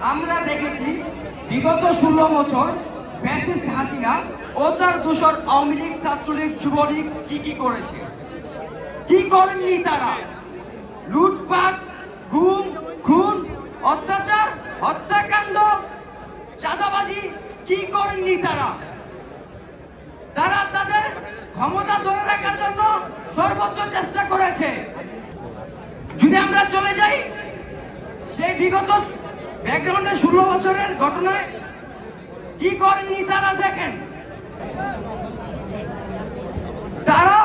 আমরা দেখেছি বিগত 16 বছর ফ্যাসিস্ট হাসিনা ও তার দোসর আওয়ামী লীগ, ছাত্রলীগ, যুবলীগ কি করেছে, কি করেননি তারা? লুটপাট, গুম, খুন, অত্যাচার, হত্যাকাণ্ড, চাঁদাবাজি কি করেননি তারা? তারা তাদের ক্ষমতা ধরে রাখার জন্য সর্বোচ্চ চেষ্টা করেছে। যদি আমরা চলে যাই সেই বিগত ব্যাকগ্রাউন্ডে 16 বছরের ঘটনায় কি করেননি তারা দেখেন। তারা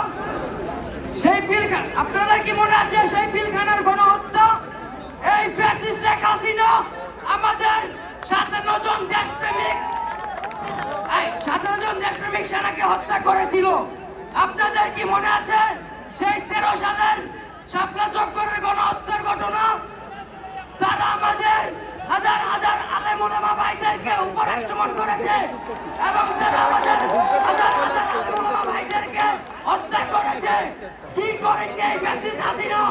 সেই পিলখানা, আপনাদের কি মনে আছে সেই পিলখানার গণহত্যা? এই ফ্যাসিস্ট শেখ হাসিনা আমাদের 57 জন দেশপ্রেমিক সেনাকে হত্যা করেছিল। আপনাদের কি মনে আছে সেই 13 সালের শাপলা চক্করের গণহত্যার ঘটনা? তারা আমাদের হাজার হাজার আলেম ওলামা ভাইদেরকে উপর আক্রমণ করেছে এবং তারা আমাদের হাজার হাজার আলেম ওলামা ভাইদেরকে হত্যা করেছে। কি করেননি এই ফ্যাসিস্ট হাসিনা?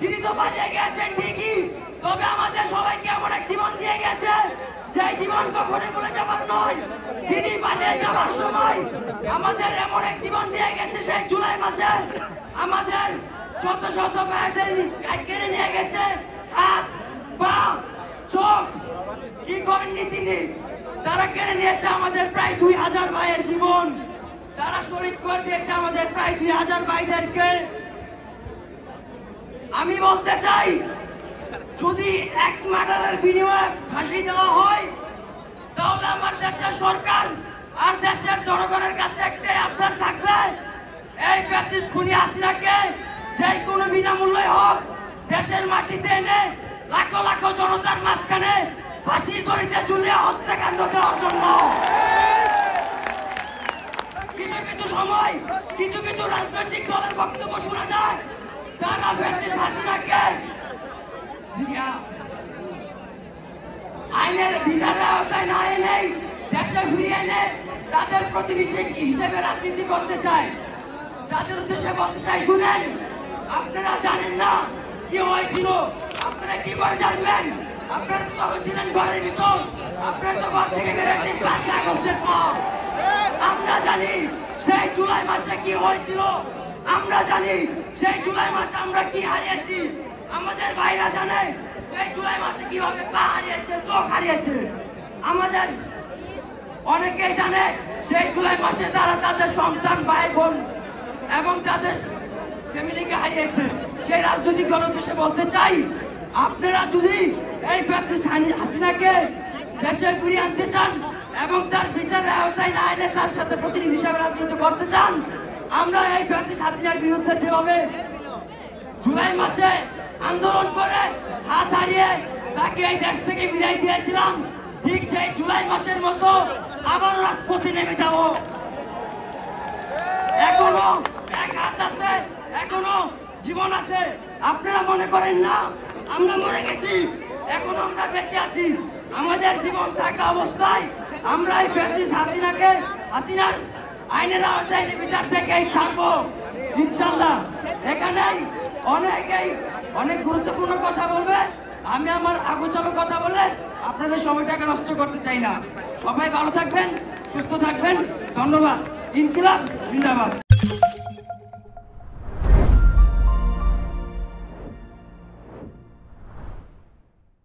তিনি তো পালিয়ে গেছেন ঠিকই, তবে আমাদের সবাইকে এমন এক জীবন দিয়ে গেছে যে জীবন কখনো ভুলে যাবার নয়। তিনি পালিয়ে যাবার সময় আমাদের এমন এক জীবন দিয়ে গেছে, সেই জুলাই মাসে আমাদের শত শত ভাইদের কেড়ে নিয়ে গেছে হাত, পা, চোখ। কি করেননি তিনি? তারা কেড়ে নিয়েছে আমাদের প্রায় 2000 ভাইয়ের জীবন। তারা শহীদ করে দিয়েছে আমাদের প্রায় 2000 ভাইদেরকে। আমি বলতে চাই, যদি এক মার্ডারের বিনিময়ে ফাঁসি দেওয়া হয় তাহলে আমার দেশের সরকার আর দেশের জনগণের কাছে একটাই আবদার থাকবে, এই ফ্যাসিস্ট খুনি হাসিনাকে যে কোনো বিনামূল্যে হোক দেশের মাটিতে এনে লাখো লাখো জনতার মাঝখানে ফাঁসির দড়িতে ঝুলিয়ে হত্যাকাণ্ড দেওয়ার জন্য। কিছু সময় কিছু রাজনৈতিক দলের বক্তব্য শোনা যায়, তারা ফ্যাসিস্ট হাসিনাকে আইনের বিচারের আওতায় না এনে দেশে ফিরিয়ে এনে তাদের প্রতিবেশী হিসেবে রাজনীতি করতে চায়। তাদের উদ্দেশ্যে বলতে চাই, শুনেন, আপনারা জানেন না কি হয়েছিল, আপনারা কি করে জানবেন? আপনারা তো তখন ছিলেন ঘরের ভিতর, আপনারা তো ঘর থেকে বেরোচ্ছেন 5 আগস্টের পর। আমরা জানি সেই জুলাই মাসে কি হয়েছিল, আমরা জানি সেই জুলাই মাসে আমরা কি হারিয়েছি। আমাদের ভাইরা জানে সেই জুলাই মাসে কিভাবে পা হারিয়েছে, চোখ হারিয়েছে। আমাদের অনেকেই জানে সেই জুলাই মাসে তারা তাদের সন্তান, ভাই বোন এবং তাদের ফ্যামিলিকে হারিয়েছে। সেই রাজনৈতিক দলের উদ্দেশ্যে বলতে চাই, আপনারা যদি এই ফ্যাসিস্ট হাসিনাকে দেশে ফিরিয়ে আনতে চান এবং তার বিচারের আওতায় না এনে তার সাথে প্রতিনিধি হিসাবে রাজনীতি করতে চান, আমরা এই ফ্যাসিস্ট হাসিনার বিরুদ্ধে যেভাবে জুলাই মাসে আন্দোলন করে হাত হারিয়ে তাকে এই দেশ থেকে বিদায় দিয়েছিলাম, ঠিক সেই জুলাই মাসের মতো আবার রাজপথে নেমে যাব। এখনো এক হাত আছে, এখনো জীবন আছে। আপনারা মনে করেন না আমরা মরে গেছি, এখনো আমরা বেঁচে আছি। আমাদের জীবন থাকা অবস্থায় আমরা এই ফ্যাসিস্ট হাসিনার আইনের আওতায় বিচার থেকেই ছাড়বো ইনশাল্লাহ। এখানেই অনেক গুরুত্বপূর্ণ কথা বলবে, আমি আমার আগোচলো কথা বলে আপনাদের সময়টাকে নষ্ট করতে চাই না। সবাই ভালো থাকবেন, সুস্থ থাকবেন। ধন্যবাদ। ইনকিলাব জিন্দাবাদ।